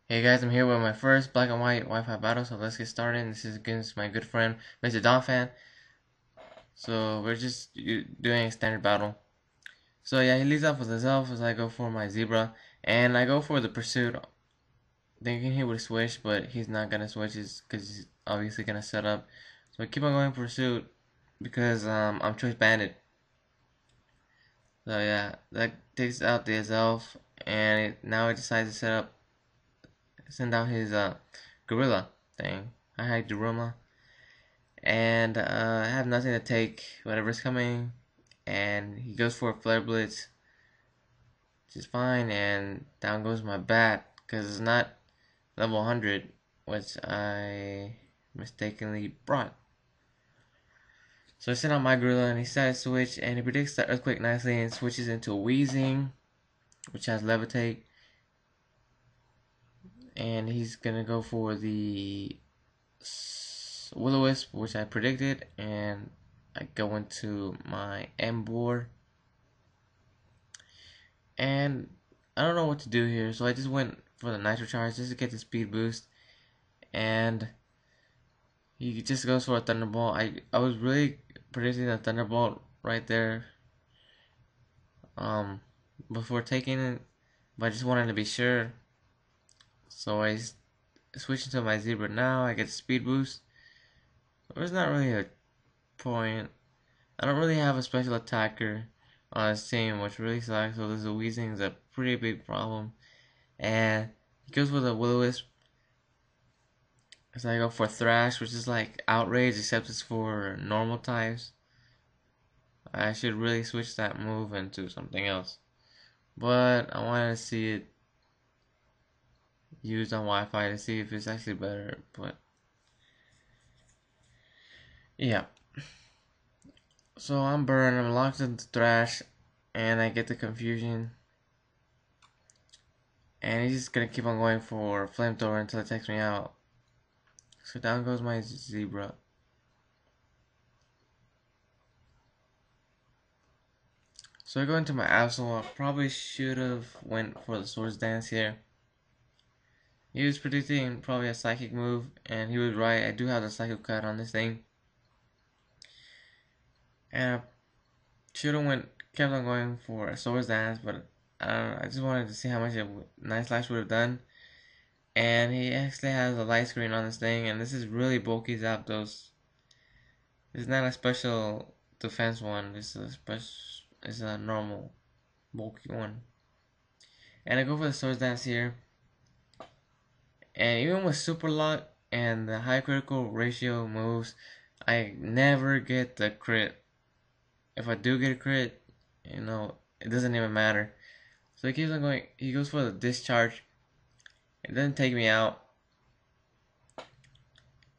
Hey guys, I'm here with my first black and white Wi-Fi battle, so let's get started. This is against my good friend, MrDonphan. So we're just doing a standard battle. So yeah, he leads off with his elf as I go for my zebra, and I go for the pursuit, thinking he would switch, but he's not gonna switch, because he's obviously gonna set up. So I keep on going pursuit because I'm choice banded. So yeah, that takes out the elf, and now he decides to send out his gorilla thing. I hide Duruma, and I have nothing to take whatever's coming, and he goes for a flare blitz, which is fine, and down goes my bat because it's not level 100, which I mistakenly brought. So I sent out my gorilla, and he started switch, and he predicts the earthquake nicely and switches into a wheezing, which has levitate, and he's gonna go for the Will-O-Wisp, which I predicted, and I go into my M board, and I don't know what to do here, so I just went for the Nitro Charge just to get the speed boost, and he just goes for a Thunderbolt. I was really predicting a Thunderbolt right there, um, before taking it, but I just wanted to be sure, so I switched into my Zebra now. I get the speed boost. There's not really a point. I don't really have a special attacker on his team, which really sucks. So this Weezing is a pretty big problem. And he goes with a Will-O-Wisp. So I go for Thrash, which is like Outrage, except it's for normal types. I should really switch that move into something else. But I wanted to see it used on Wi-Fi to see if it's actually better. But yeah. So I'm burned, I'm locked into Thrash, and I get the confusion. And he's just gonna keep on going for Flamethrower until it takes me out. So down goes my Zebra. So I go into my Absol. I probably should have went for the Swords Dance here. He was predicting probably a Psychic move, and he was right. I do have the Psychic cut on this thing. And I should have kept on going for a Swords Dance, but I don't know, I just wanted to see how much a Night Slash would have done. And he actually has a light screen on this thing, and this is really bulky Zapdos. It's not a special defense one. This is a special. It's a normal bulky one. And I go for the Swords Dance here. And even with Super Lock and the high critical ratio moves, I never get the crit. If I do get a crit, it doesn't even matter. So he keeps on going. He goes for the Discharge. It doesn't take me out.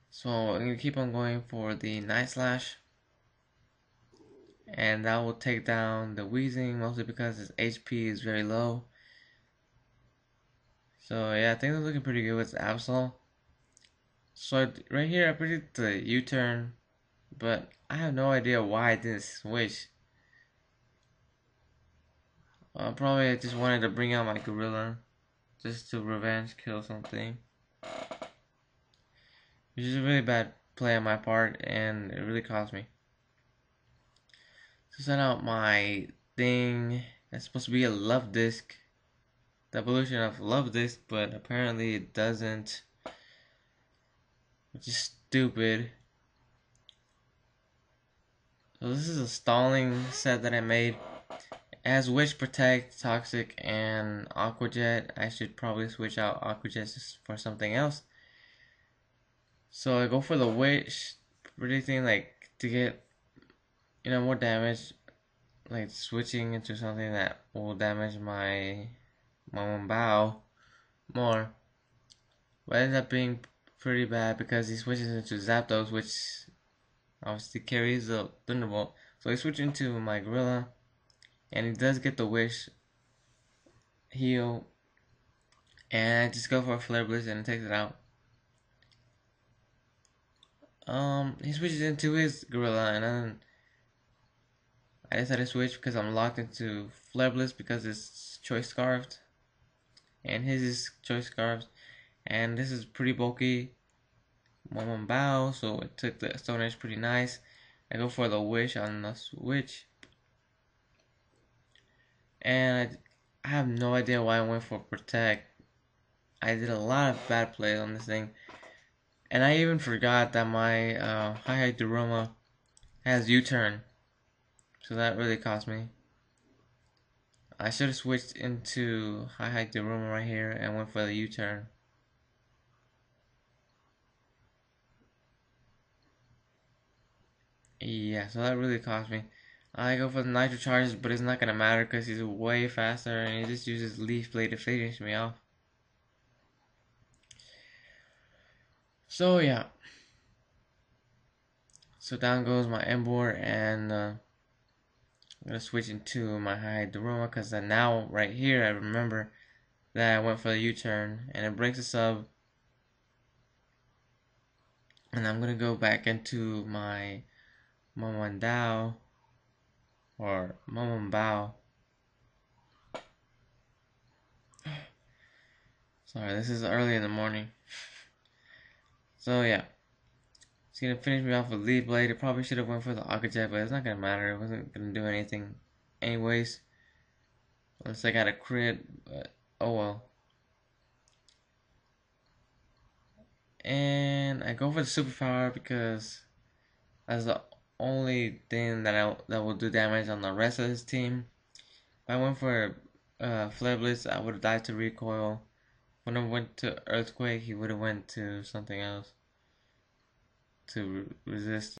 So I'm going to keep on going for the Night Slash. And that will take down the Weezing, mostly because his HP is very low. So yeah, things are looking pretty good with Absol. So right here I predict the U-turn, but I have no idea why I didn't switch. Probably I just wanted to bring out my gorilla, just to revenge kill something. Which is a really bad play on my part, and it really cost me. So send out my thing that's supposed to be a love disc. The evolution of love disc, but apparently it doesn't. Which is stupid. So this is a stalling set that I made. It has Witch, Protect, Toxic, and Aqua Jet. I should probably switch out Aqua Jet for something else. So I go for the Witch, predicting like to get more damage, like switching into something that will damage my bow more. But it ends up being pretty bad because he switches into Zapdos, which obviously carries the Thunderbolt. So I switch into my Gorilla, and he does get the Wish heal, and I just go for a Flare Blitz and it takes it out. He switches into his Gorilla, and then I decided to switch because I'm locked into Flare Blitz because it's Choice Scarfed, and his is Choice Scarfed. And this is pretty bulky. One bow, so it took the Stone Edge pretty nice. I go for the Wish on the switch. And I have no idea why I went for Protect. I did a lot of bad plays on this thing. And I even forgot that my Hi-Hi Duroma has U-turn. So that really cost me. I should have switched into Hi-Hi Duroma right here and went for the U-turn. Yeah, so that really cost me. I go for the Nitro Charges, but it's not gonna matter because he's way faster and he just uses Leaf Blade to finish me off. So yeah. So down goes my M board, and I'm gonna switch into my High Duroma because now right here I remember that I went for the U-turn and it breaks the sub, and I'm gonna go back into my Momandao or Momambao. Sorry, this is early in the morning. So yeah, it's gonna finish me off with Lead Blade. It probably should have went for the Aquajet, but it's not gonna matter. It wasn't gonna do anything anyways. Unless I got a crit, but oh well. And I go for the superpower because that's the only thing that will do damage on the rest of his team. If I went for Flare Blitz, I would have died to recoil. When I went to Earthquake, he would have went to something else to resist